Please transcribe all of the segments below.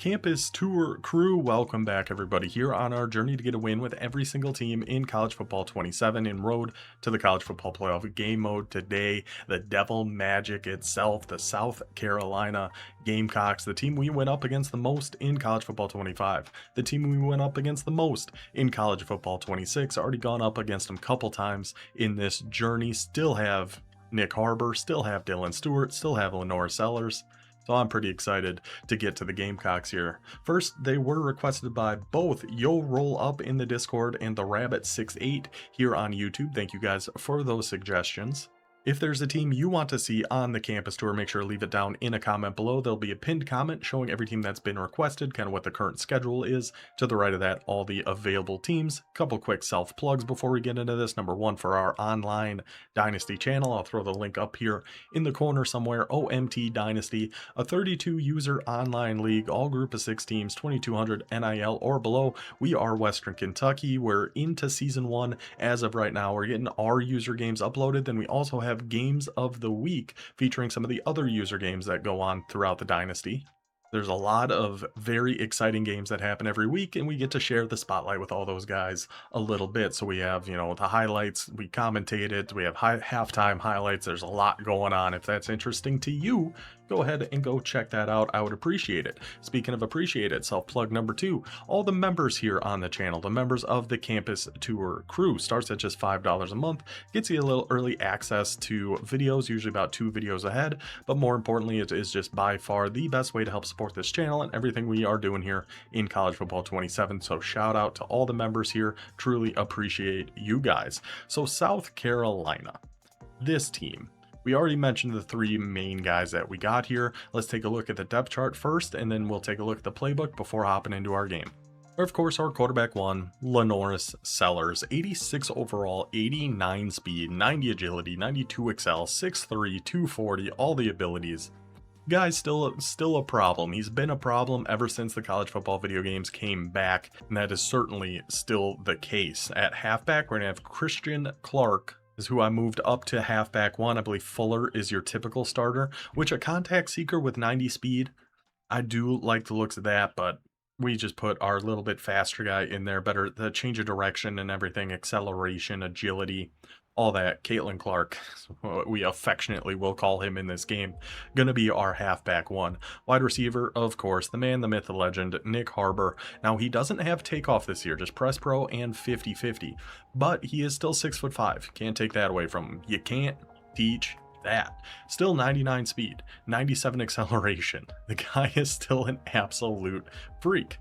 Campus Tour crew, welcome back everybody here on our journey to get a win with every single team in College Football 27 en road to the College Football Playoff game mode. Today, the Devil Magic itself, the South Carolina Gamecocks, the team we went up against the most in College Football 25, the team we went up against the most in College Football 26, already gone up against them a couple times in this journey, still have Nick Harbor, still have Dylan Stewart, still have Lenore Sellers. So I'm pretty excited to get to the Gamecocks here. First, they were requested by both Yo Roll Up in the Discord and the Rabbit68 here on YouTube. Thank you guys for those suggestions. If there's a team you want to see on the campus tour, make sure to leave it down in a comment below. There'll be a pinned comment showing every team that's been requested, kind of what the current schedule is. To the right of that, all the available teams. Couple quick self-plugs before we get into this. Number one, for our online Dynasty channel, I'll throw the link up here in the corner somewhere. OMT Dynasty, a 32-user online league, all group of 6 teams, 2,200 NIL or below. We are Western Kentucky. We're into Season 1 as of right now. We're getting our user games uploaded. Then we also have games of the week featuring some of the other user games that go on throughout the dynasty. There's a lot of very exciting games that happen every week, and we get to share the spotlight with all those guys a little bit. So we have, the highlights, we commentate it, we have halftime highlights. There's a lot going on. If that's interesting to you, go ahead and go check that out. I would appreciate it. Speaking of appreciate it, self-plug number 2, all the members here on the channel, the members of the Campus Tour crew, starts at just $5 a month, gets you a little early access to videos, usually about 2 videos ahead, but more importantly, it is just by far the best way to help support this channel and everything we are doing here in College Football 27. So shout out to all the members here. Truly appreciate you guys. So South Carolina, this team, we already mentioned the 3 main guys that we got here. Let's take a look at the depth chart first, and then we'll take a look at the playbook before hopping into our game. Of course, our quarterback 1, Lenore Sellers, 86 overall, 89 speed, 90 agility, 92 excel, 6'3", 240, all the abilities. Guy's still a problem. He's been a problem ever since the college football video games came back, and that is certainly still the case. At halfback, we're going to have Christian Clark, is who I moved up to halfback 1. I believe Fuller is your typical starter, which a contact seeker with 90 speed. I do like the looks of that, but we just put our little bit faster guy in there. Better the change of direction and everything, acceleration, agility, all that. Caitlin Clark, we affectionately will call him in this game, gonna be our halfback 1. Wide receiver, of course, the man, the myth, the legend, Nick Harbor. Now, he doesn't have takeoff this year, just press pro and 50-50, but he is still 6'5". Can't take that away from him. You can't teach that. Still 99 speed, 97 acceleration. The guy is still an absolute freak.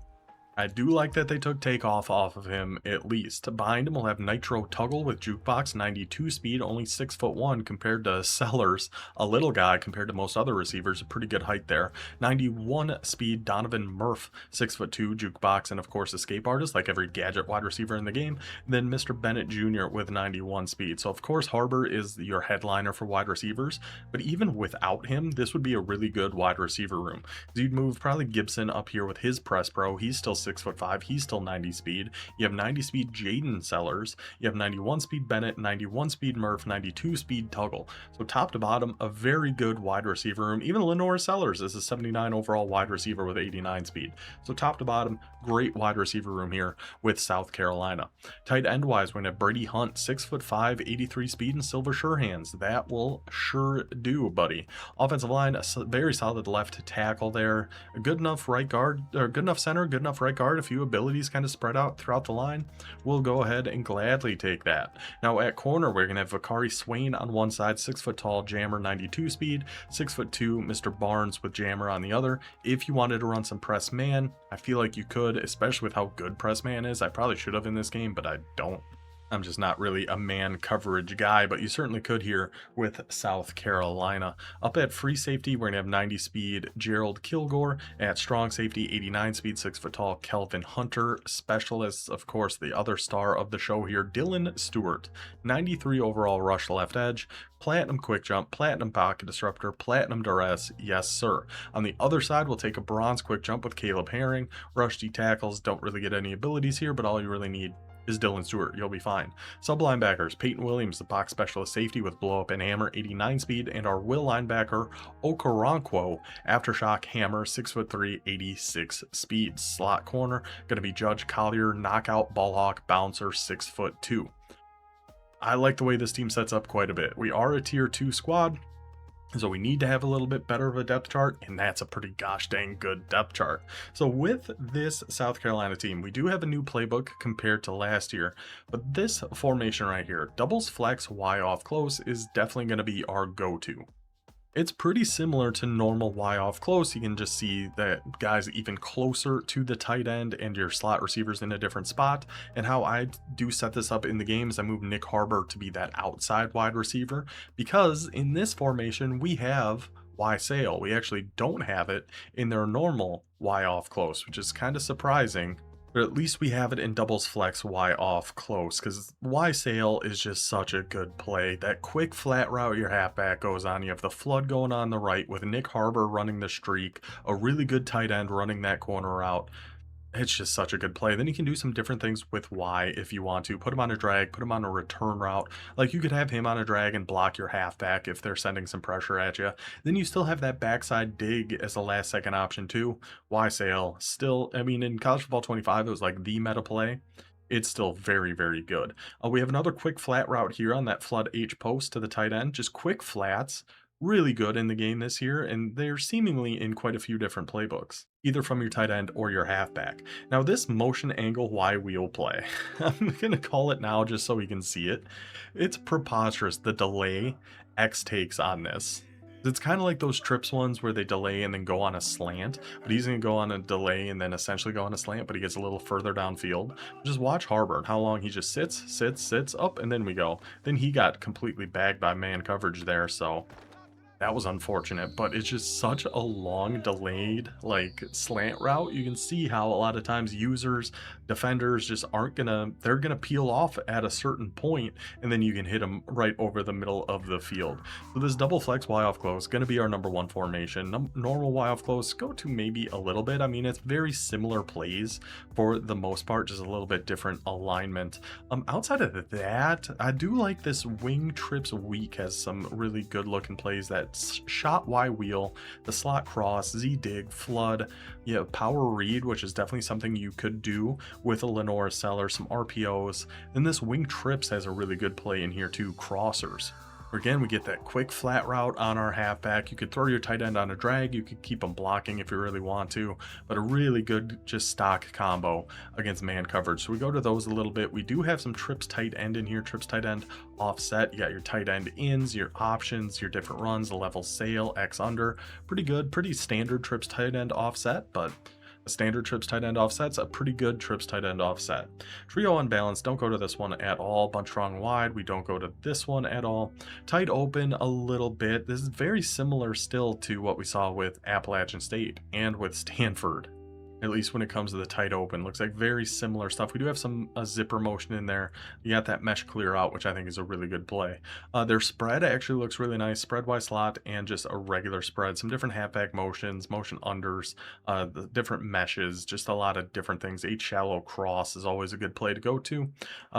I do like that they took takeoff off of him at least. Behind him we'll have Nitro Tuggle with Jukebox, 92 speed, only 6'1" compared to Sellers, a little guy compared to most other receivers, a pretty good height there. 91 speed, Donovan Murph, 6'2", Jukebox, and of course Escape Artist, like every gadget wide receiver in the game. Then Mr. Bennett Jr. with 91 speed. So of course Harbor is your headliner for wide receivers, but even without him, this would be a really good wide receiver room. You'd move probably Gibson up here with his press pro. He's still 6'5", he's still 90 speed. You have 90 speed Jaden Sellers, you have 91 speed Bennett, 91 speed Murph, 92 speed Tuggle. So top to bottom, a very good wide receiver room. Even Lenore Sellers is a 79 overall wide receiver with 89 speed. So top to bottom, great wide receiver room here with South Carolina. Tight end wise, we're gonna have Brady Hunt, 6'5", 83 speed, and Silver Sure Hands. That will sure do, buddy. Offensive line, a very solid left tackle there. A good enough right guard, or good enough center, good enough right guard. A few abilities kind of spread out throughout the line. We'll go ahead and gladly take that. Now at corner, we're gonna have Vakari Swain on one side, 6 foot tall jammer, 92 speed, 6'2", Mr. Barnes with jammer on the other. If you wanted to run some press man, I feel like you could, especially with how good press man is. I probably should have in this game, but I don't. I'm just not really a man coverage guy, but you certainly could here with South Carolina. Up at free safety, we're going to have 90 speed Gerald Kilgore. At strong safety, 89 speed, 6 foot tall Kelvin Hunter. Specialists, of course, the other star of the show here, Dylan Stewart. 93 overall rush left edge. Platinum quick jump, platinum pocket disruptor, platinum duress, yes sir. On the other side, we'll take a bronze quick jump with Caleb Herring. Rush D tackles, don't really get any abilities here, but all you really need is Dylan Stewart. You'll be fine. Sub linebackers, Peyton Williams, the box specialist safety with blow up and hammer 89 speed, and our will linebacker Okoronkwo, aftershock hammer 6'3", 86 speed. Slot corner going to be Judge Collier, knockout ball hawk bouncer 6'2". I like the way this team sets up quite a bit. We are a tier 2 squad, so we need to have a little bit better of a depth chart, and that's a pretty gosh dang good depth chart. So with this South Carolina team, we do have a new playbook compared to last year, but this formation right here, doubles flex Y off close, is definitely going to be our go-to. It's pretty similar to normal Y off close. You can just see that guys even closer to the tight end and your slot receivers in a different spot. And how I do set this up in the game is I move Nick Harbor to be that outside wide receiver, because in this formation we have Y sail. We actually don't have it in their normal Y off close, which is kind of surprising. But at least we have it in doubles flex Y off close, because Y sail is just such a good play. That quick flat route your halfback goes on. You have the flood going on the right with Nick Harbor running the streak, a really good tight end running that corner route. It's just such a good play. Then you can do some different things with Y if you want to. Put him on a drag, put him on a return route. Like you could have him on a drag and block your halfback if they're sending some pressure at you. Then you still have that backside dig as a last second option too. Y sail still, I mean, in College Football 25, it was like the meta play. It's still very, very good. We have another quick flat route here on that flood H post to the tight end. Just quick flats. Really good in the game this year, and they're seemingly in quite a few different playbooks, either from your tight end or your halfback. Now this motion angle Y wheel play, I'm gonna call it now just so we can see it. It's preposterous, the delay X takes on this. It's kind of like those trips ones where they delay and then go on a slant, but he's going to go on a delay and then essentially go on a slant, but he gets a little further downfield. Just watch Harbor and how long he just sits up, and then we go. Then he got completely bagged by man coverage there, so that was unfortunate, but it's just such a long delayed like slant route. You can see how a lot of times users, defenders just aren't they're gonna peel off at a certain point, and then you can hit them right over the middle of the field. So this double flex Y off close gonna be our number one formation. Normal Y off close go to maybe a little bit. I mean, it's very similar plays for the most part, just a little bit different alignment. Outside of that, I do like this wing trips weak has some really good looking plays. That shot Y wheel, the slot cross, Z dig, flood, yeah, power read, which is definitely something you could do with a Lenore seller, some RPOs. Then this wing trips has a really good play in here too, crossers. Again, we get that quick flat route on our halfback. You could throw your tight end on a drag. You could keep them blocking if you really want to, but a really good just stock combo against man coverage. So we go to those a little bit. We do have some trips tight end in here, trips tight end offset. You got your tight end ins, your options, your different runs, the level sail, X under. Pretty good, pretty standard trips tight end offset, but a standard trips tight end offset's a pretty good trips tight end offset. Trio unbalanced, don't go to this one at all. Bunch strong wide, we don't go to this one at all. Tight open a little bit. This is very similar still to what we saw with Appalachian State and with Stanford, at least when it comes to the tight open. Looks like very similar stuff. We do have some zipper motion in there. You got that mesh clear out, which I think is a really good play. Their spread actually looks really nice. Spread Y slot and just a regular spread. Some different halfback motions, motion unders, the different meshes, just a lot of different things. H shallow cross is always a good play to go to.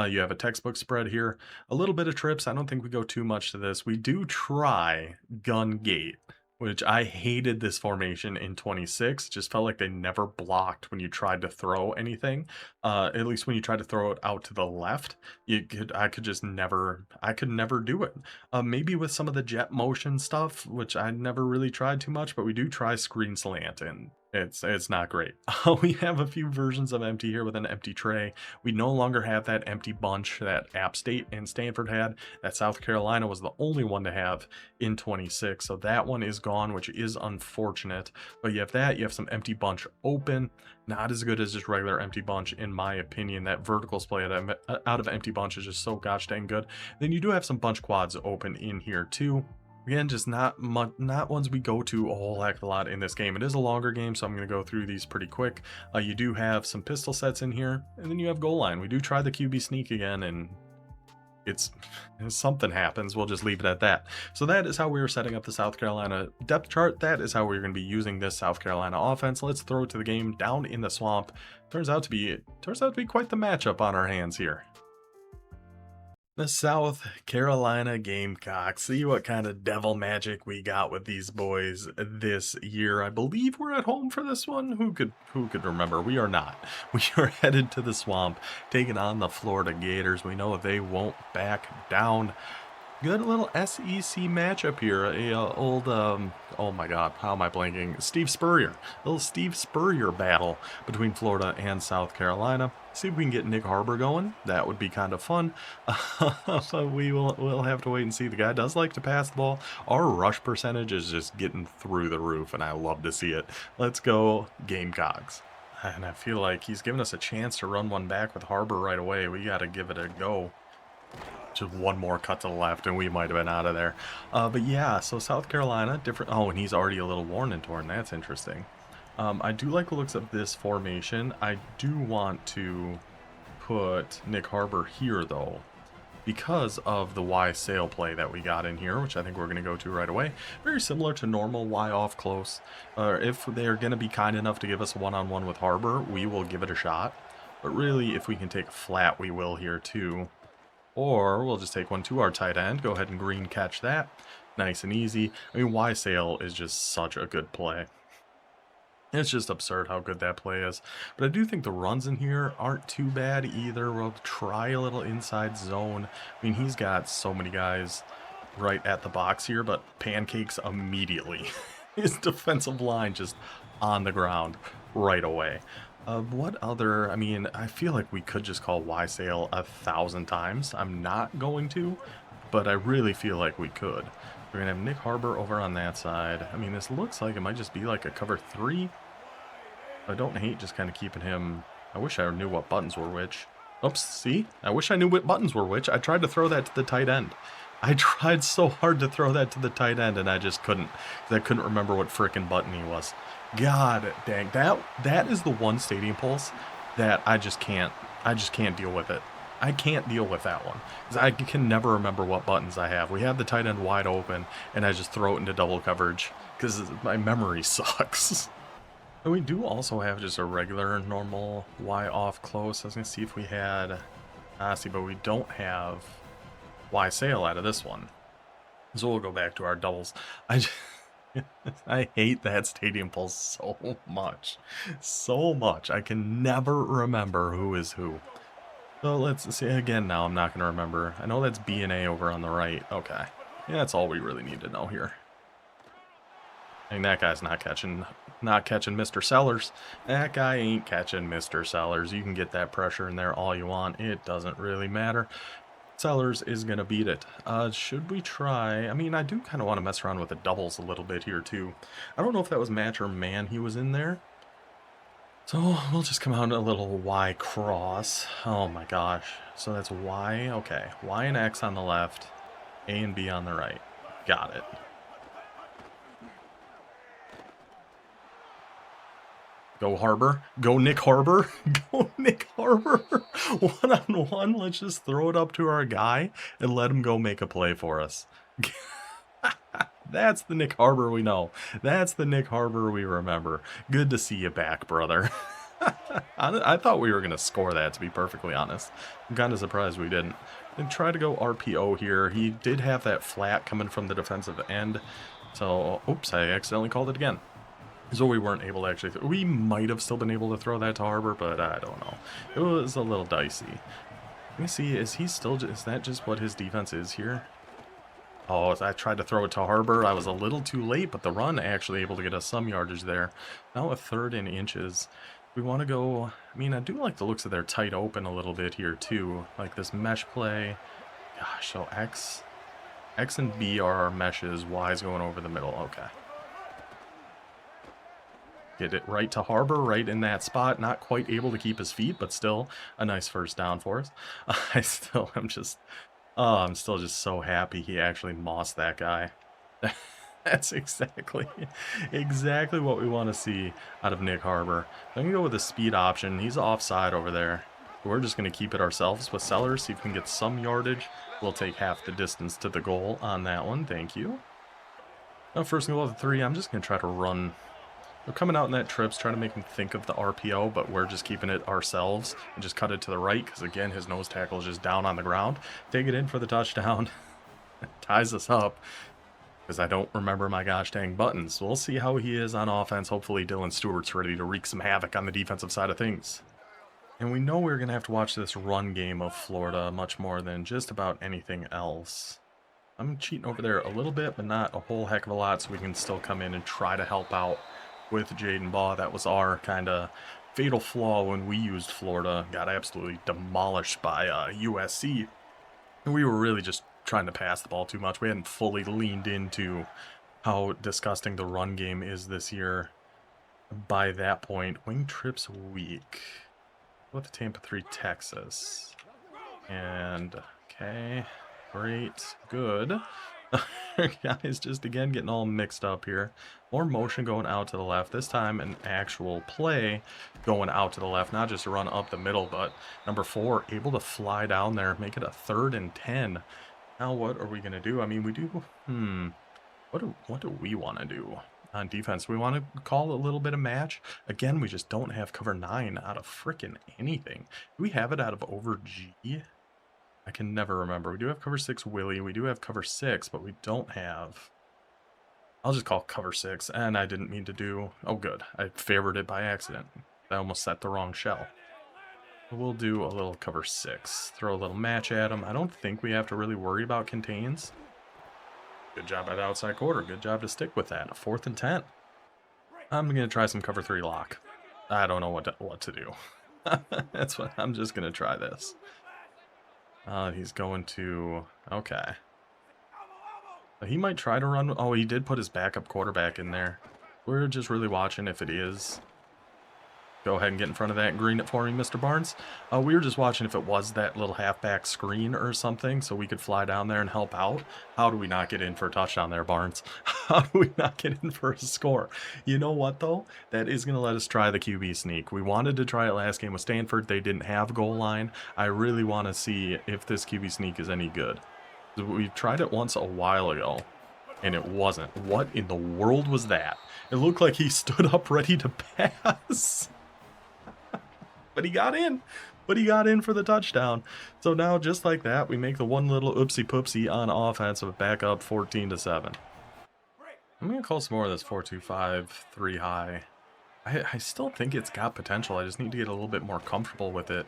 You have a textbook spread here. A little bit of trips. I don't think we go too much to this. We do try gun gate, which I hated this formation in 26. Just felt like they never blocked when you tried to throw anything. At least when you tried to throw it out to the left, I could never do it. Maybe with some of the jet motion stuff, which I never really tried too much, but we do try screen slant, and it's not great. We have a few versions of empty here with an empty tray. We no longer have that empty bunch that App State and Stanford had. That South Carolina was the only one to have in 26. So that one is gone, which is unfortunate. But you have that, you have some empty bunch open. Not as good as just regular empty bunch, in my opinion. That vertical splay out of empty bunch is just so gosh dang good. Then you do have some bunch quads open in here too. Again, just not ones we go to a whole heck of a lot in this game. It is a longer game, so I'm going to go through these pretty quick. You do have some pistol sets in here, and then you have goal line. We do try the QB sneak again, and it's something happens. We'll just leave it at that. So that is how we were setting up the South Carolina depth chart. That is how we're going to be using this South Carolina offense. Let's throw it to the game down in the swamp. Turns out to be quite the matchup on our hands here. The South Carolina Gamecocks. See what kind of devil magic we got with these boys this year. I believe we're at home for this one. Who could remember? We are not. We are headed to the swamp, taking on the Florida Gators. We know they won't back down. Good little SEC matchup here. Oh my God, how am I blanking? Steve Spurrier. Little Steve Spurrier battle between Florida and South Carolina. See if we can get Nick Harbor going. That would be kind of fun. So we'll have to wait and see. The guy does like to pass the ball. Our rush percentage is just getting through the roof, and I love to see it. Let's go Gamecocks. And I feel like he's giving us a chance to run one back with Harbor right away. We got to give it a go. Just one more cut to the left and we might have been out of there. But yeah, so South Carolina, different. Oh, and he's already a little worn and torn. That's interesting. I do like the looks of this formation. I do want to put Nick Harbor here, though, because of the Y sail play that we got in here, which I think we're going to go to right away. Very similar to normal Y off close. If they're going to be kind enough to give us a one-on-one with Harbor, we will give it a shot. But really, if we can take a flat, we will here, too. Or we'll just take one to our tight end. Go ahead and green catch that. Nice and easy. I mean, Y sail is just such a good play. It's just absurd how good that play is. But I do think the runs in here aren't too bad either. We'll try a little inside zone. I mean, he's got so many guys right at the box here, but pancakes immediately. His defensive line just on the ground right away. What other, I mean, I feel like we could just call Y sail 1,000 times. I'm not going to, but I really feel like we could. We're going to have Nick Harbor over on that side. I mean, this looks like it might just be like a cover 3. I don't hate just kind of keeping him. I wish I knew what buttons were which. Oops, see? I wish I knew what buttons were which. I tried to throw that to the tight end. I tried so hard to throw that to the tight end, and I just couldn't. Because I couldn't remember what frickin' button he was. God dang, that is the one stadium pulse that I just can't deal with it. I can't deal with that one because I can never remember what buttons I have. We have the tight end wide open and I just throw it into double coverage because my memory sucks. And we do also have just a regular normal Y off close. I was gonna see if we had but we don't have Y sail out of this one. So we'll go back to our doubles. I hate that stadium pulse so much. So much. I can never remember who is who. So let's see again now. I'm not going to remember. I know that's B and A over on the right. Okay. Yeah, that's all we really need to know here. And that guy's not catching Mr. Sellers. That guy ain't catching Mr. Sellers. You can get that pressure in there all you want. It doesn't really matter. Sellers is going to beat it. Should we try? I mean, I do kind of want to mess around with the doubles a little bit here, too. I don't know if that was match or man he was in there. So we'll just come out a little Y cross. Oh, my gosh. So that's Y. Okay. Y and X on the left. A and B on the right. Got it. Go Harbor. Go Nick Harbor. Go Nick Harbor. One-on-one. Let's just throw it up to our guy and let him go make a play for us. That's the Nick Harbor we know. That's the Nick Harbor we remember. Good to see you back, brother. I thought we were going to score that, to be perfectly honest. I'm kind of surprised we didn't. And try to go RPO here. He did have that flat coming from the defensive end. So, oops, I accidentally called it again. So we weren't able to actually. We might have still been able to throw that to Harbor, but I don't know. It was a little dicey. Let me see. Is that just what his defense is here? Oh, I tried to throw it to Harbor. I was a little too late, but the run actually able to get us some yardage there. Now a 3rd and inches. We want to go. I mean, I do like the looks of their tight open a little bit here too. Like this mesh play. Gosh, so X and B are our meshes. Y's going over the middle. Okay. Get it right to Harbor, right in that spot. Not quite able to keep his feet, but still a nice first down for us. I'm still just so happy he actually mossed that guy. That's exactly what we want to see out of Nick Harbor. I'm going to go with a speed option. He's offside over there. We're just going to keep it ourselves with Sellers, see if we can get some yardage. We'll take half the distance to the goal on that one. Thank you. Now, first and goal of the 3, I'm just going to try to run. We're coming out in that trips, trying to make him think of the RPO, but we're just keeping it ourselves and just cut it to the right because, again, his nose tackle is just down on the ground. Take it in for the touchdown. Ties us up because I don't remember my gosh dang buttons. We'll see how he is on offense. Hopefully, Dylan Stewart's ready to wreak some havoc on the defensive side of things. And we know we're going to have to watch this run game of Florida much more than just about anything else. I'm cheating over there a little bit, but not a whole heck of a lot, so we can still come in and try to help out with Jaden Baugh. That was our kind of fatal flaw when we used Florida. Got absolutely demolished by USC. And we were really just trying to pass the ball too much. We hadn't fully leaned into how disgusting the run game is this year. By that point, wing trips weak. With the Tampa 3 Texas. And, okay, great, good. Guys, just again getting all mixed up here. More motion going out to the left. This time an actual play going out to the left. Not just a run up the middle, but number 4 able to fly down there. Make it a 3rd and 10. Now what are we going to do? I mean, we do... What do we want to do on defense? We want to call a little bit of match. Again, we just don't have cover 9 out of freaking anything. Do we have it out of over G? I can never remember. We do have cover 6 Willie. We do have cover 6, but we don't have... I'll just call cover 6, and I didn't mean to do... Oh, good. I favored it by accident. I almost set the wrong shell. We'll do a little cover 6. Throw a little match at him. I don't think we have to really worry about contains. Good job at outside quarter. Good job to stick with that. A 4th and 10. I'm going to try some cover 3 lock. I don't know what to do. That's what I'm just going to try this. He's going to... Okay. He might try to run... Oh, he did put his backup quarterback in there. We're just really watching if it is. Go ahead and get in front of that and green it for me, Mr. Barnes. We were just watching if it was that little halfback screen or something so we could fly down there and help out. How do we not get in for a touchdown there, Barnes? How do we not get in for a score? You know what, though? That is going to let us try the QB sneak. We wanted to try it last game with Stanford. They didn't have goal line. I really want to see if this QB sneak is any good. We tried it once a while ago, and it wasn't. What in the world was that? It looked like he stood up ready to pass. But he got in. But he got in for the touchdown. So now, just like that, we make the one little oopsie-poopsie on offense with back up 14-7. I'm going to call some more of this 4-2-5, 3 high. I still think it's got potential. I just need to get a little bit more comfortable with it.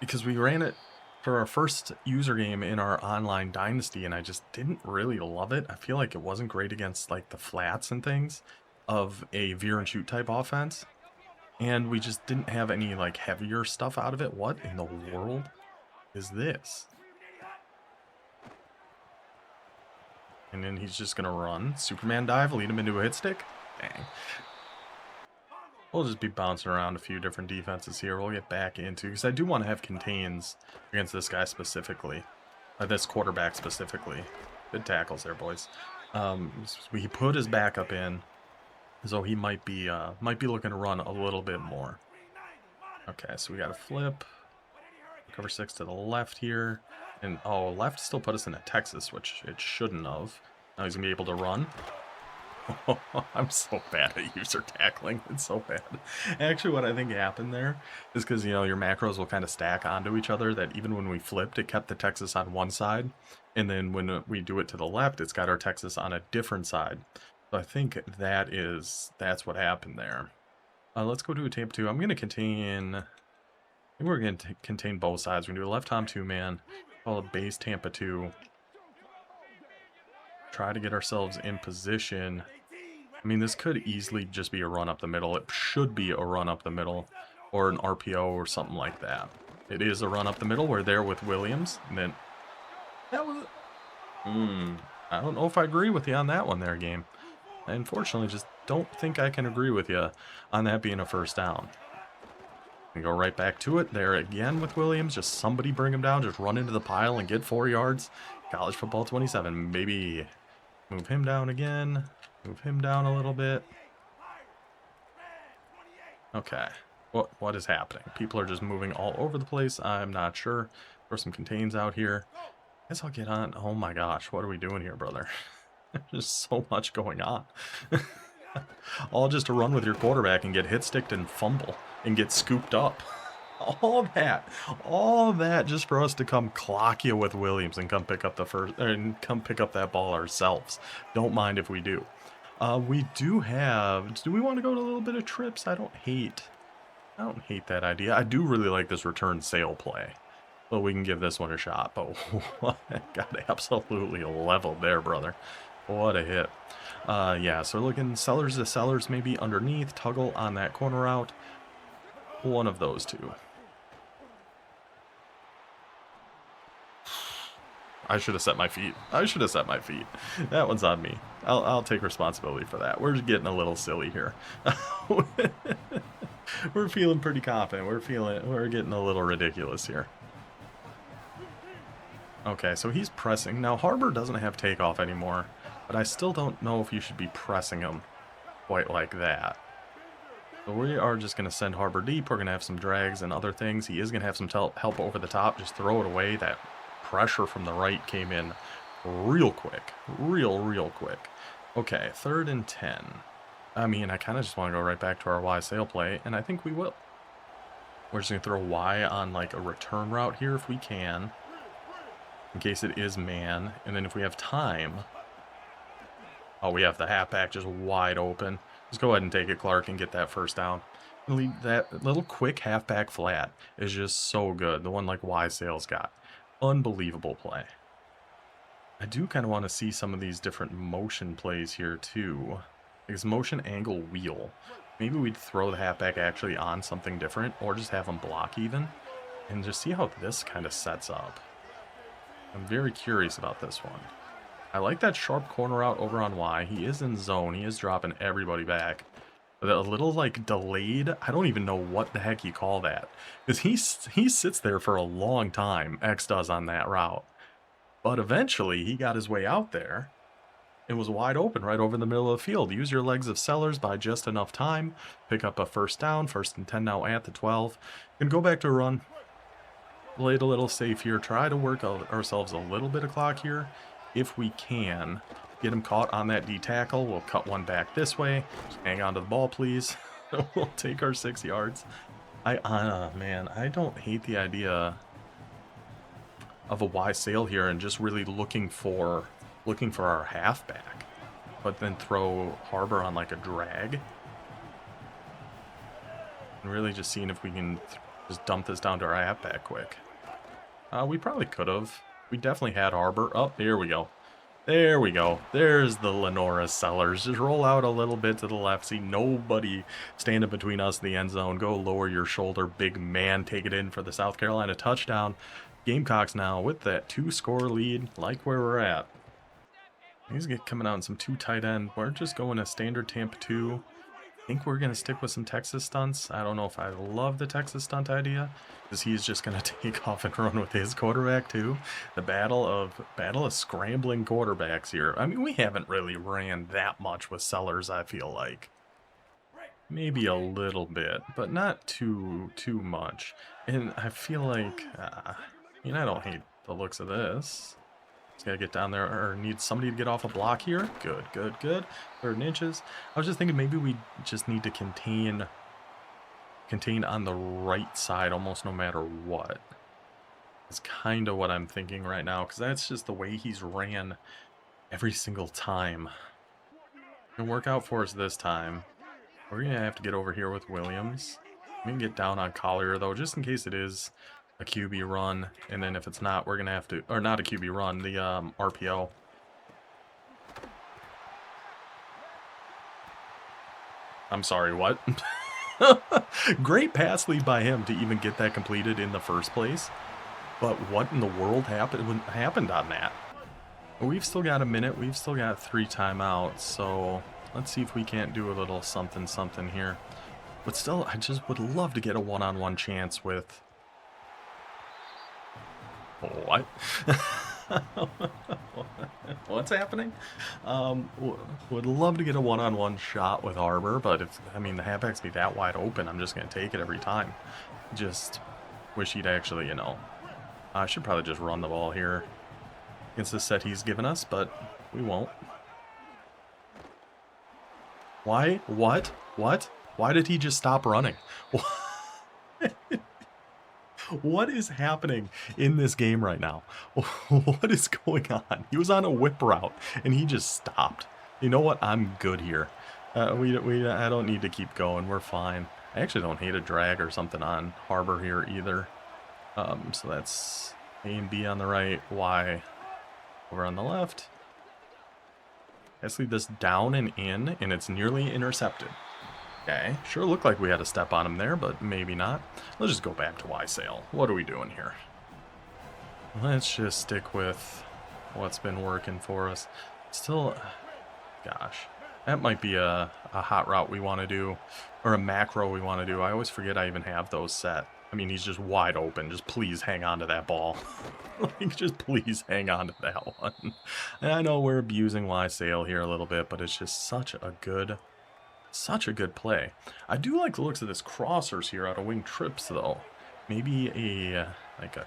Because we ran it for our first user game in our online dynasty, and I just didn't really love it. I feel like it wasn't great against like the flats and things of a veer and shoot type offense. And we just didn't have any, like, heavier stuff out of it. What in the world is this? And then he's just going to run. Superman dive, lead him into a hit stick. Dang. We'll just be bouncing around a few different defenses here. We'll get back into... Because I do want to have contains against this guy specifically. This quarterback specifically. Good tackles there, boys. He put his backup in. So he might be looking to run a little bit more. Okay, so we got a flip. Cover 6 to the left here. And, oh, left still put us in a Texas, which it shouldn't have. Now he's going to be able to run. Oh, I'm so bad at user tackling. It's so bad. Actually, what I think happened there is because, you know, your macros will kind of stack onto each other, that even when we flipped, it kept the Texas on one side. And then when we do it to the left, it's got our Texas on a different side. So I think that's what happened there. Let's go to a Tampa 2. I'm going to contain... I think we're going to contain both sides. We're going to do a left Tom 2-man. Call it base Tampa 2. Try to get ourselves in position. I mean, this could easily just be a run up the middle. It should be a run up the middle. Or an RPO or something like that. It is a run up the middle. We're there with Williams. And then... That was... I don't know if I agree with you on that one there, game. I unfortunately just don't think I can agree with you on that being a first down. We go right back to it there again with Williams. Just somebody bring him down. Just run into the pile and get 4 yards. College football 27, baby. Move him down again. Move him down a little bit. Okay. What is happening? People are just moving all over the place. I'm not sure. There's some contains out here. Guess I'll get on. Oh my gosh, what are we doing here, brother? There's so much going on. All just to run with your quarterback and get hit sticked and fumble and get scooped up. All that just for us to come clock you with Williams and come pick up the first, and come pick up that ball ourselves. Don't mind if we do. We do have. Do we want to go to a little bit of trips? I don't hate that idea. I do really like this return sale play. Well, we can give this one a shot. But got absolutely leveled there, brother. What a hit. Yeah, so we're looking sellers to sellers, maybe underneath. Tuggle on that corner out. One of those two. I should have set my feet. That one's on me. I'll take responsibility for that. We're getting a little silly here. We're feeling pretty confident. We're getting a little ridiculous here. Okay, so he's pressing. Now, Harbor doesn't have takeoff anymore, but I still don't know if you should be pressing him quite like that. So we are just going to send Harbor deep. We're going to have some drags and other things. He is going to have some help over the top. Just throw it away. That pressure from the right came in real quick. Real quick. Okay, 3rd and 10. I mean, I kind of just want to go right back to our Y sail play, and I think we will. We're just going to throw Y on like a return route here if we can, in case it is man. And then if we have time... Oh, we have the halfback just wide open. Just go ahead and take it, Clark, and get that first down. That little quick halfback flat is just so good. The one like Y Sales got. Unbelievable play. I do kind of want to see some of these different motion plays here too. Because motion angle wheel. Maybe we'd throw the halfback actually on something different, or just have him block even. And just see how this kind of sets up. I'm very curious about this one. I like that sharp corner out over on Y. He is in zone. He is dropping everybody back. But a little, like, delayed. I don't even know what the heck you call that. Because he sits there for a long time, X does on that route. But eventually, he got his way out there. It was wide open right over the middle of the field. Use your legs of sellers by just enough time. Pick up a first down. 1st and 10 now at the 12. And go back to a run. Play it a little safe here. Try to work ourselves a little bit of clock here. If we can get him caught on that D tackle, we'll cut one back this way. Just hang on to the ball, please. We'll take our 6 yards. Man, I don't hate the idea of a Y sail here and just really looking for our halfback, but then throw Harbor on like a drag and really just seeing if we can just dump this down to our halfback quick. We probably could have. We definitely had Harbor. Oh, here we go. There we go. There's the Lenora Sellers. Just roll out a little bit to the left. See nobody standing between us and the end zone. Go lower your shoulder, big man. Take it in for the South Carolina touchdown. Gamecocks now with that 2-score lead, like where we're at. He's coming out in some 2 tight end. We're just going a standard Tampa 2. I think we're going to stick with some Texas stunts. I don't know if I love the Texas stunt idea, because he's just going to take off and run with his quarterback too. The battle of scrambling quarterbacks here. I mean, we haven't really ran that much with Sellers, I feel like. Maybe a little bit, but not too much. And I feel like, I don't hate the looks of this. Just gotta get down there, or need somebody to get off a block here. Good. 3rd and inches. I was just thinking maybe we just need to contain on the right side almost no matter what. It's kind of what I'm thinking right now, because that's just the way he's ran every single time. It can work out for us this time. We're gonna have to get over here with Williams. We can get down on Collier though, just in case it is a QB run, and then if it's not, we're gonna have to, or not a QB run, the RPO. I'm sorry, what? Great pass lead by him to even get that completed in the first place, but what in the world happened on that? We've still got a minute. We've still got 3 timeouts, so let's see if we can't do a little something here. But still, I just would love to get a one-on-one chance with... What? What's happening? Would love to get a one-on-one shot with Harbor, but if, I mean, the halfback's be that wide open, I'm just going to take it every time. Just wish he'd actually, you know, I should probably just run the ball here against the set he's given us, but we won't. Why? What? What? Why did he just stop running? What is happening in this game right now? What is going on? He was on a whip route and he just stopped. You know what? I'm good here. I don't need to keep going. We're fine. I actually don't hate a drag or something on Harbor here either. So that's A and B on the right, Y over on the left. Let's leave this down and in, and it's nearly intercepted. Okay, sure looked like we had a step on him there, but maybe not. Let's just go back to Y sail. What are we doing here? Let's just stick with what's been working for us. Still, gosh, that might be a hot route we want to do, or a macro we want to do. I always forget I even have those set. I mean, he's just wide open. Just please hang on to that ball. Like, just please hang on to that one. And I know we're abusing Y sail here a little bit, but it's just such a good play. I do like the looks of this crossers here out of wing trips, though. Maybe like a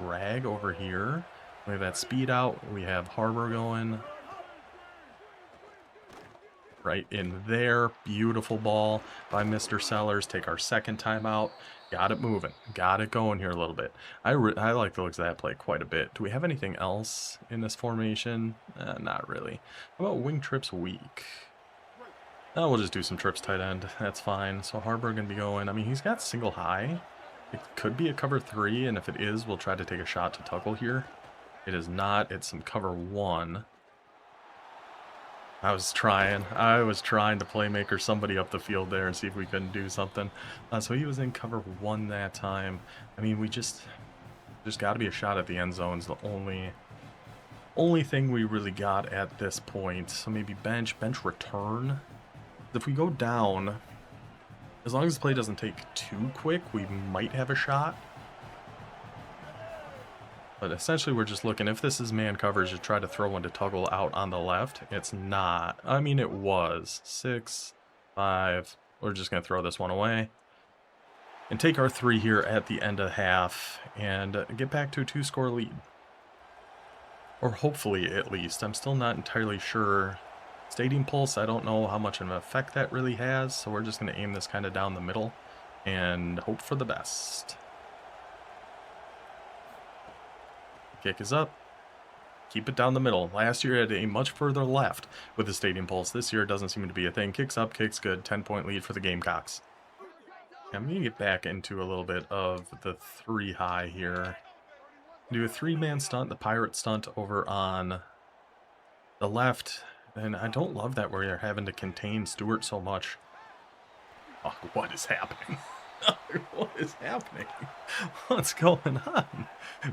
drag over here. We have that speed out. We have Harbor going right in there. Beautiful ball by Mr. Sellers. Take our second time out. Got it moving. Got it going here a little bit. I like the looks of that play quite a bit. Do we have anything else in this formation? Not really. How about wing trips weak? Oh, we'll just do some trips tight end. That's fine. So Harbor going to be going. I mean, he's got single high. It could be a cover 3, and if it is, we'll try to take a shot to Tuggle here. It is not. It's some cover 1. I was trying to playmaker somebody up the field there and see if we couldn't do something. So he was in cover 1 that time. I mean, we just got to be a shot at the end zone is the only thing we really got at this point. So maybe bench return. If we go down, as long as the play doesn't take too quick, we might have a shot. But essentially, we're just looking, if this is man coverage, to try to throw one to Tuggle out on the left. It's not. I mean, it was. 6, 5. We're just going to throw this one away. And take our 3 here at the end of half and get back to a 2-score lead. Or hopefully, at least. I'm still not entirely sure. Stadium pulse, I don't know how much of an effect that really has. So we're just going to aim this kind of down the middle and hope for the best. Kick is up. Keep it down the middle. Last year it had a much further left with the Stadium Pulse. This year it doesn't seem to be a thing. Kicks up, kicks good. 10-point lead for the Gamecocks. I'm going to get back into a little bit of the 3 high here. Do a 3-man stunt, the pirate stunt over on the left. And I don't love that we're having to contain Stewart so much. Oh, what is happening? What is happening? What's going on?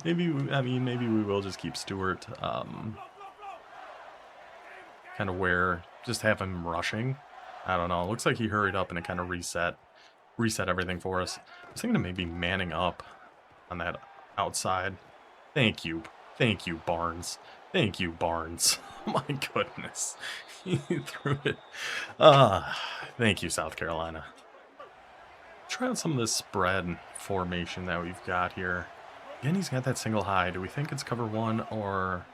Maybe we will just keep Stewart kind of where, just have him rushing. I don't know. It looks like he hurried up and it kind of reset everything for us. I was thinking of maybe manning up on that outside. Thank you, Barnes. Thank you, Barnes. My goodness, he threw it. Thank you, South Carolina. Try out some of this spread formation that we've got here. Again, he's got that single high. Do we think it's cover 1 or...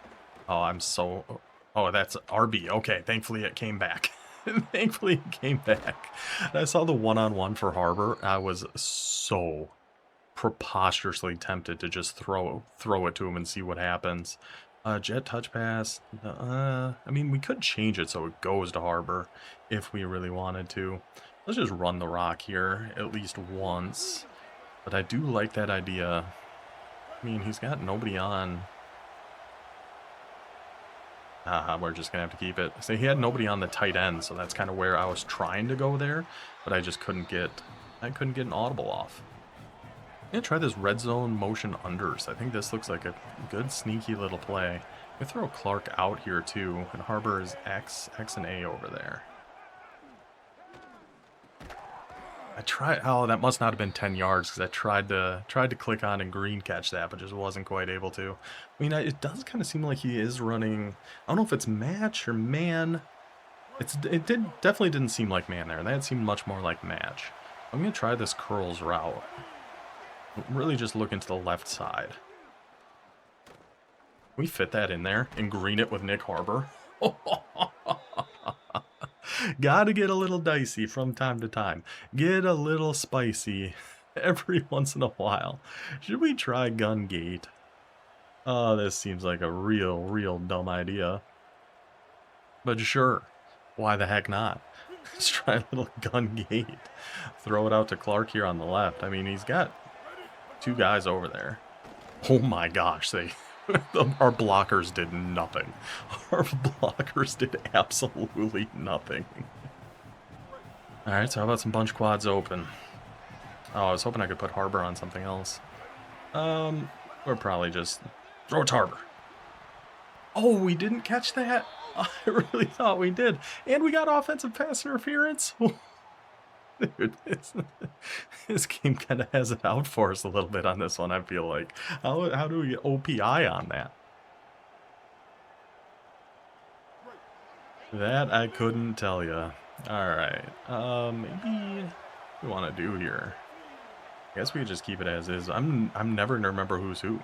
Oh, that's RB. Okay, thankfully it came back. Thankfully it came back. I saw the one-on-one for Harbor. I was so preposterously tempted to just throw it to him and see what happens. Jet touch pass. I mean, we could change it so it goes to Harbor if we really wanted to. Let's just run the rock here at least once. But I do like that idea. I mean, he's got nobody on. We're just going to have to keep it. So he had nobody on the tight end, so that's kind of where I was trying to go there. But I just couldn't get an audible off. I'm going to try this red zone motion unders. I think this looks like a good sneaky little play. We throw Clark out here too, and Harbor is X and A over there. I tried. Oh, that must not have been 10 yards because I tried to click on and green catch that, but just wasn't quite able to. I mean, it does kind of seem like he is running. I don't know if it's match or man. Definitely didn't seem like man there. That seemed much more like match. I'm gonna try this curls route. Really just looking to the left side. Can we fit that in there and green it with Nick Harbor? Gotta get a little dicey from time to time. Get a little spicy every once in a while. Should we try gun gate? Oh, this seems like a real dumb idea. But sure, why the heck not? Let's try a little gun gate. Throw it out to Clark here on the left. I mean, he's got two guys over there. Oh my gosh, our blockers did nothing. Our blockers did absolutely nothing. Alright, so how about some bunch quads open? Oh, I was hoping I could put Harbor on something else. Or probably just throw it to Harbor. Oh, we didn't catch that? I really thought we did. And we got offensive pass interference. Dude, this game kind of has it out for us a little bit on this one, I feel like. How do we get OPI on that? That I couldn't tell you. Alright, maybe we want to do here. I guess we could just keep it as is. I'm never gonna remember who's who.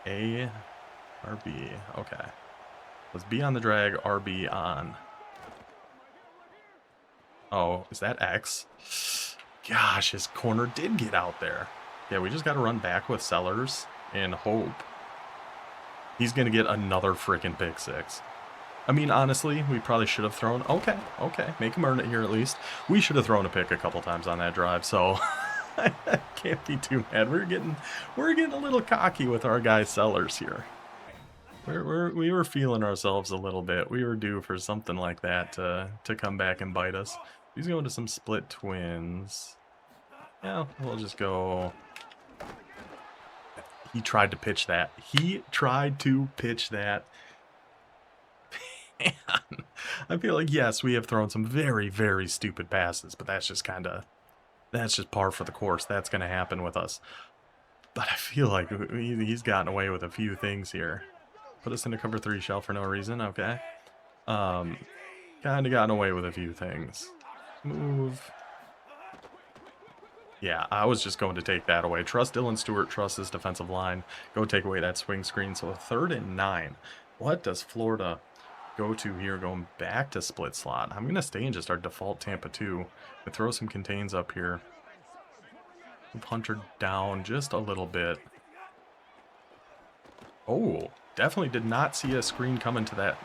A or B. Okay. Let's B on the drag, RB on. Oh, is that X? Gosh, his corner did get out there. Yeah, we just got to run back with Sellers and hope he's going to get another freaking pick six. I mean, honestly, we probably should have thrown... Okay, make him earn it here at least. We should have thrown a pick a couple times on that drive, so I can't be too mad. We're getting a little cocky with our guy Sellers here. We were feeling ourselves a little bit. We were due for something like that to come back and bite us. He's going to some split twins. Yeah, we'll just go. He tried to pitch that. Man, I feel like, yes, we have thrown some very stupid passes, but that's just par for the course. That's going to happen with us. But I feel like he's gotten away with a few things here. Put us in a cover 3 shell for no reason, okay. Kind of gotten away with a few things. Move. Yeah, I was just going to take that away. Trust Dylan Stewart, trust his defensive line. Go take away that swing screen. So 3rd and 9. What does Florida go to here going back to split slot? I'm going to stay in just our default Tampa 2. And throw some contains up here. Move Hunter down just a little bit. Oh, definitely did not see a screen coming to that.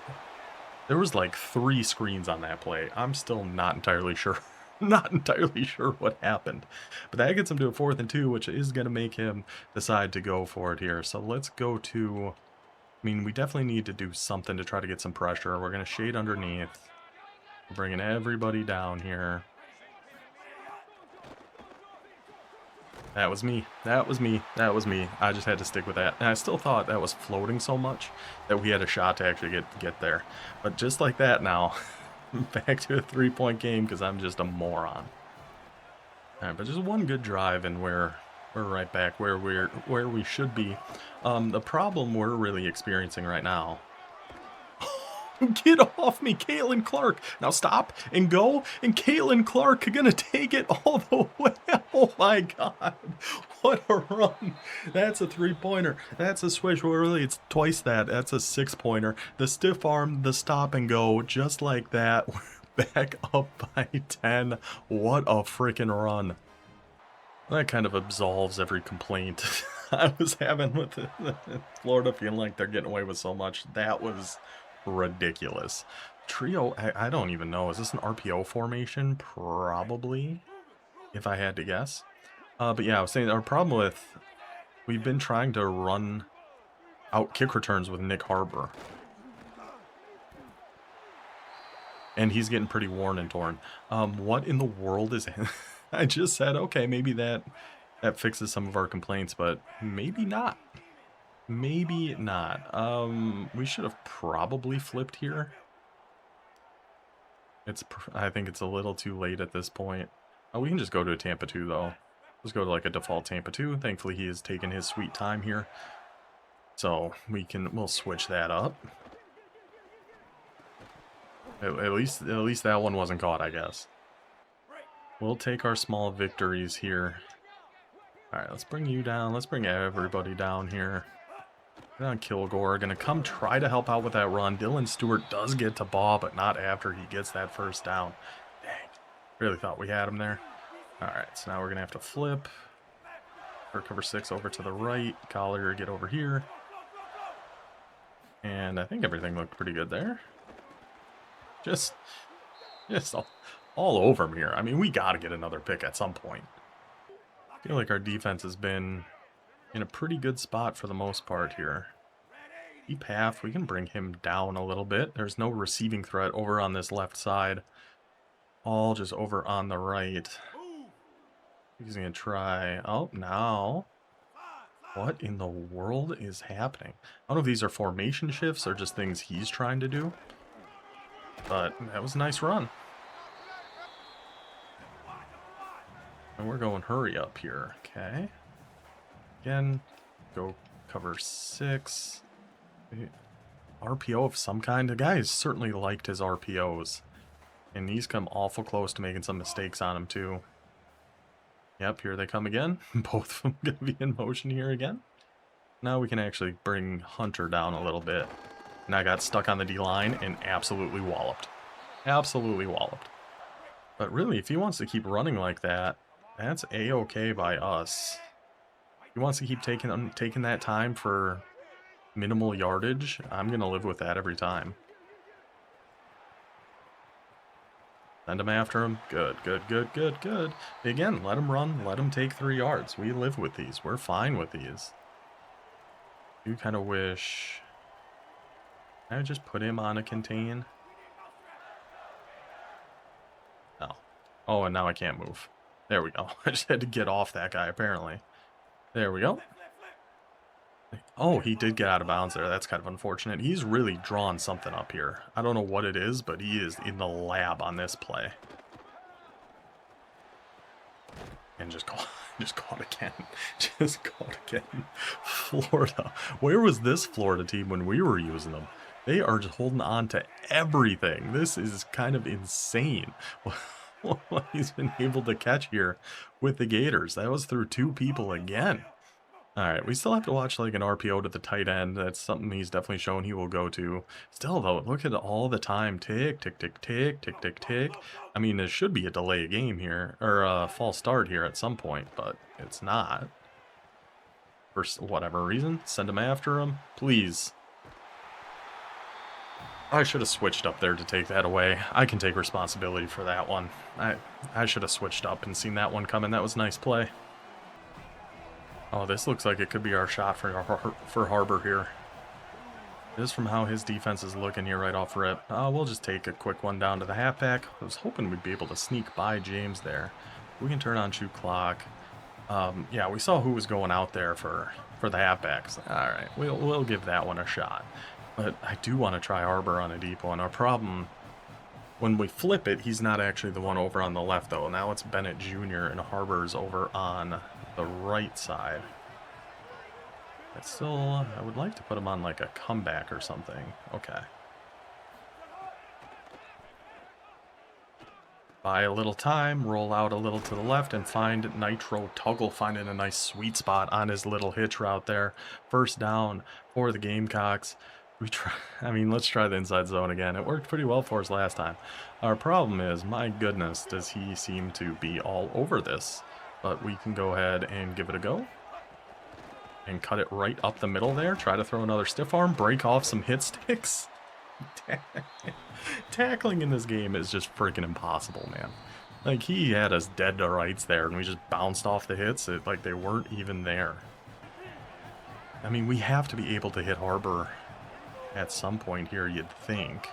There was like 3 screens on that play. I'm still not entirely sure. Not entirely sure what happened. But that gets him to a 4th and 2, which is going to make him decide to go for it here. So let's go to... I mean, we definitely need to do something to try to get some pressure. We're going to shade underneath. We're bringing everybody down here. That was me. I just had to stick with that. And I still thought that was floating so much that we had a shot to actually get there. But just like that now, back to a 3-point game because I'm just a moron. All right, but just one good drive and we're right back where we should be. The problem we're really experiencing right now. Get off me, Caitlin Clark. Now stop and go. And Caitlin Clark gonna take it all the way. Oh my God. What a run. That's a 3-pointer. That's a switch. Well, really, it's twice that. That's a 6-pointer. The stiff arm, the stop and go, just like that. We're back up by 10. What a freaking run. That kind of absolves every complaint I was having with Florida feeling like they're getting away with so much. That was ridiculous. Trio, I don't even know. Is this an RPO formation? Probably, if I had to guess. But yeah, I was saying our problem with... We've been trying to run out kick returns with Nick Harbor. And he's getting pretty worn and torn. What in the world is... I just said, okay, maybe that fixes some of our complaints, but maybe not. Maybe not. We should have probably flipped here. I think it's a little too late at this point. Oh, we can just go to a Tampa 2, though. Let's go to like a default Tampa 2. Thankfully, he has taken his sweet time here. So we'll switch that up. At least that one wasn't caught, I guess. We'll take our small victories here. All right, let's bring you down. Let's bring everybody down here. On Kilgore, gonna come try to help out with that run. Dylan Stewart does get to ball, but not after he gets that first down. Dang, really thought we had him there. All right, so now we're gonna have to flip. For cover 6 over to the right. Collier, get over here. And I think everything looked pretty good there. Just all over him here. I mean, we got to get another pick at some point. I feel like our defense has been in a pretty good spot for the most part here. Deep half, we can bring him down a little bit. There's no receiving threat over on this left side. All just over on the right. He's going to try... Oh, now... What in the world is happening? I don't know if these are formation shifts or just things he's trying to do. But that was a nice run. And we're going hurry up here. Okay. Again, go cover 6. RPO of some kind. The guy has certainly liked his RPOs. And he's come awful close to making some mistakes on him too. Yep, here they come again. Both of them going to be in motion here again. Now we can actually bring Hunter down a little bit. And I got stuck on the D-line and absolutely walloped. Absolutely walloped. But really, if he wants to keep running like that, that's A-okay by us. If he wants to keep taking that time for minimal yardage, I'm going to live with that every time. Send him after him. Good, good, good, good, good. Again, let him run. Let him take 3 yards. We live with these. We're fine with these. You kind of wish... I just put him on a contain. No. Oh, and now I can't move. There we go. I just had to get off that guy, apparently. There we go. Oh, he did get out of bounds there. That's kind of unfortunate. He's really drawn something up here. I don't know what it is, but he is in the lab on this play. And just caught again. Just caught again. Florida. Where was this Florida team when we were using them? They are just holding on to everything. This is kind of insane. What he's been able to catch here with the Gators. That was through 2 people again. Alright, we still have to watch like an RPO to the tight end. That's something he's definitely shown he will go to. Still though, look at all the time. Tick, tick, tick, tick, tick, tick, tick. I mean, there should be a delay game here, or a false start here at some point, but it's not. For whatever reason, send him after him, please. I should have switched up there to take that away. I can take responsibility for that one. I should have switched up and seen that one coming. That was a nice play. Oh, this looks like it could be our shot for Harbor here. Just from how his defense is looking here right off rip. We'll just take a quick one down to the halfback. I was hoping we'd be able to sneak by James there. We can turn on shoot clock. Yeah, we saw who was going out there for the halfbacks. All right, we'll give that one a shot. But I do want to try Harbor on a deep one. Our problem, when we flip it, he's not actually the one over on the left, though. Now it's Bennett Jr. and Harbor's over on the right side. But still, I would like to put him on like a comeback or something. Okay. Buy a little time, roll out a little to the left, and find Nitro Tuggle finding a nice sweet spot on his little hitch route there. First down for the Gamecocks. Let's try the inside zone again. It worked pretty well for us last time. Our problem is, my goodness, does he seem to be all over this. But we can go ahead and give it a go. And cut it right up the middle there. Try to throw another stiff arm. Break off some hit sticks. Tackling in this game is just freaking impossible, man. Like, he had us dead to rights there, and we just bounced off the hits like they weren't even there. I mean, we have to be able to hit Harbor at some point here, you'd think.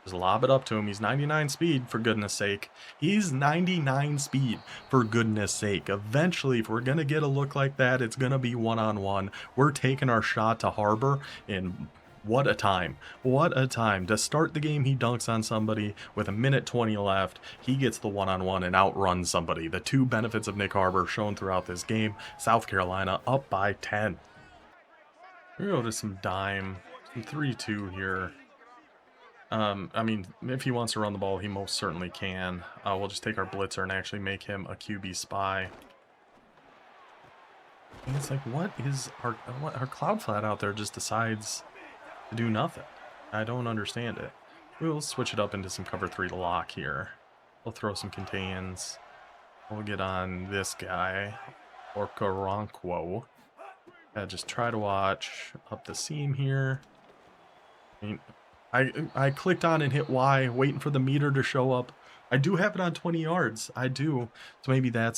Just lob it up to him. He's 99 speed, for goodness sake. He's 99 speed, for goodness sake. Eventually, if we're going to get a look like that, it's going to be one-on-one. We're taking our shot to Harbor, and What a time. What a time. To start the game, he dunks on somebody with a minute 20 left. He gets the one-on-one and outruns somebody. The two benefits of Nick Harbor shown throughout this game. South Carolina up by 10. We're going to go to some dime. Some 3-2 here. I mean, if he wants to run the ball, he most certainly can. We'll just take our blitzer and actually make him a QB spy. And it's like, what is our cloud flat out there just decides to do nothing. I don't understand it. We'll switch it up into some cover 3 to lock here. We'll throw some contains. We'll get on this guy, Orkaronquo. Just try to watch up the seam here. I mean, I clicked on and hit Y, waiting for the meter to show up. I do have it on 20 yards. I do. So maybe that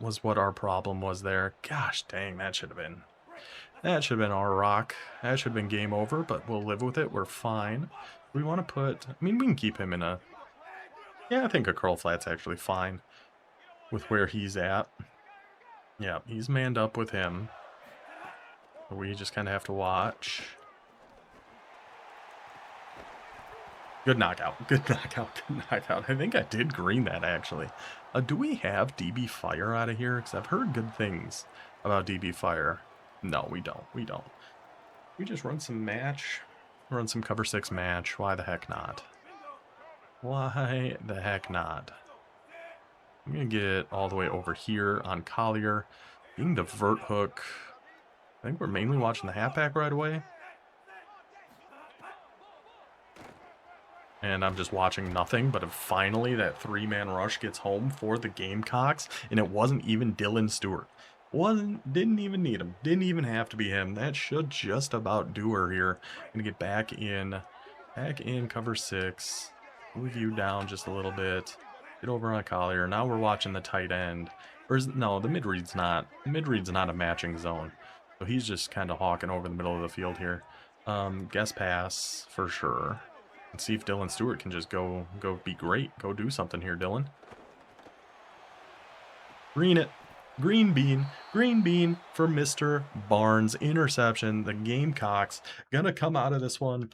was what our problem was there. Gosh dang, that should have been our rock. That should have been game over, but we'll live with it. We're fine. We want to put, I mean, we can keep him in a, yeah, I think a curl flat's actually fine with where he's at. Yeah, he's manned up with him. We just kind of have to watch. Good knockout. Good knockout. Good knockout. I think I did green that, actually. Do we have DB Fire out of here? Because I've heard good things about DB Fire. No, we don't. We don't. We just run some match. Run some cover 6 match. Why the heck not? Why the heck not? I'm going to get all the way over here on Collier. Being the vert hook. I think we're mainly watching the halfback right away. And I'm just watching nothing, but finally that 3-man rush gets home for the Gamecocks, and it wasn't even Dylan Stewart. Didn't even need him. Didn't even have to be him. That should just about do her here. Gonna get back in cover 6. Move you down just a little bit. Get over on Collier. Now we're watching the tight end. Or no, the mid-read's not. The mid-read's not a matching zone. So he's just kind of hawking over the middle of the field here. Guess pass for sure. And see if Dylan Stewart can just go be great. Go do something here, Dylan. Green it. Green bean. Green bean for Mr. Barnes. Interception. The Gamecocks gonna come out of this one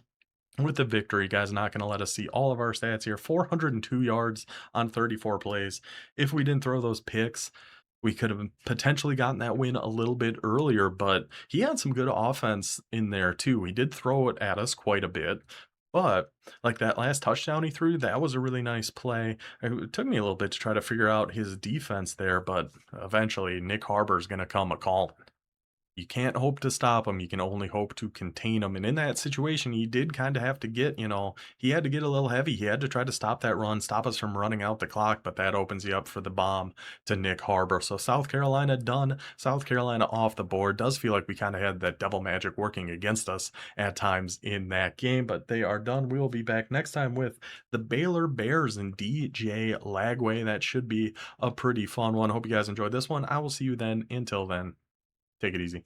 with the victory. Guys, not going to let us see all of our stats here. 402 yards on 34 plays. If we didn't throw those picks, we could have potentially gotten that win a little bit earlier, but he had some good offense in there too. He did throw it at us quite a bit, but like that last touchdown he threw, that was a really nice play. It took me a little bit to try to figure out his defense there, but eventually Nick Harbor's going to come a-calling. You can't hope to stop him. You can only hope to contain him. And in that situation, he did kind of have to get, he had to get a little heavy. He had to try to stop that run, stop us from running out the clock, but that opens you up for the bomb to Nick Harbor. So South Carolina done. South Carolina off the board. Does feel like we kind of had that devil magic working against us at times in that game, but they are done. We will be back next time with the Baylor Bears and DJ Lagway. That should be a pretty fun one. Hope you guys enjoyed this one. I will see you then. Until then, take it easy.